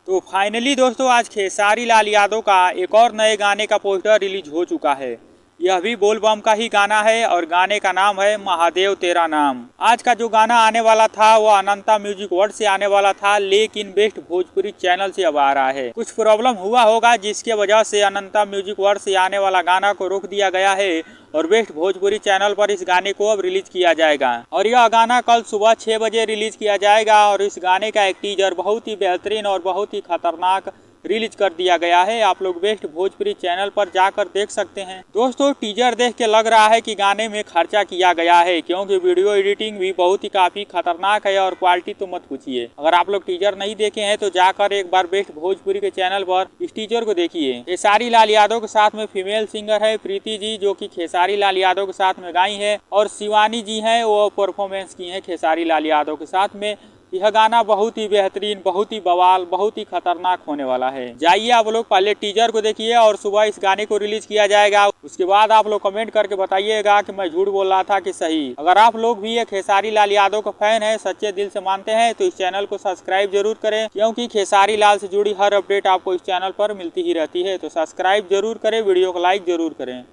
तो फाइनली दोस्तों आज खेसारी लाल यादव का एक और नए गाने का पोस्टर रिलीज हो चुका है। यह भी बोल बम का ही गाना है और गाने का नाम है महादेव तेरा नाम। आज का जो गाना आने वाला था वो अनंता म्यूजिक वर्ल्ड से आने वाला था, लेकिन बेस्ट भोजपुरी चैनल से अब आ रहा है। कुछ प्रॉब्लम हुआ होगा जिसके वजह से अनंता म्यूजिक वर्ल्ड से आने वाला गाना को रोक दिया गया है और बेस्ट भोजपुरी चैनल पर इस गाने को अब रिलीज किया जाएगा। और यह गाना कल सुबह 6 बजे रिलीज किया जाएगा और इस गाने का एक टीजर बहुत ही बेहतरीन और बहुत ही खतरनाक रिलीज कर दिया गया है। आप लोग बेस्ट भोजपुरी चैनल पर जाकर देख सकते हैं। दोस्तों टीजर देख के लग रहा है कि गाने में खर्चा किया गया है, क्योंकि वीडियो एडिटिंग भी बहुत ही काफी खतरनाक है और क्वालिटी तो मत पूछिए। अगर आप लोग टीजर नहीं देखे हैं तो जाकर एक बार बेस्ट भोजपुरी के चैनल पर इस टीजर को देखिए। खेसारी लाल यादव के साथ में फीमेल सिंगर है प्रीति जी, जो कि खेसारी लाल यादव के साथ में गाई है, और शिवानी जी है वो परफॉर्मेंस की है खेसारी लाल यादव के साथ में। यह गाना बहुत ही बेहतरीन, बहुत ही बवाल, बहुत ही खतरनाक होने वाला है। जाइए आप लोग पहले टीजर को देखिए और सुबह इस गाने को रिलीज किया जाएगा। उसके बाद आप लोग कमेंट करके बताइएगा कि मैं झूठ बोल रहा था कि सही। अगर आप लोग भी ये खेसारी लाल यादव का फैन है, सच्चे दिल से मानते हैं, तो इस चैनल को सब्सक्राइब जरूर करें, क्योंकि खेसारी लाल से जुड़ी हर अपडेट आपको इस चैनल पर मिलती ही रहती है। तो सब्सक्राइब जरूर करें, वीडियो को लाइक जरूर करें।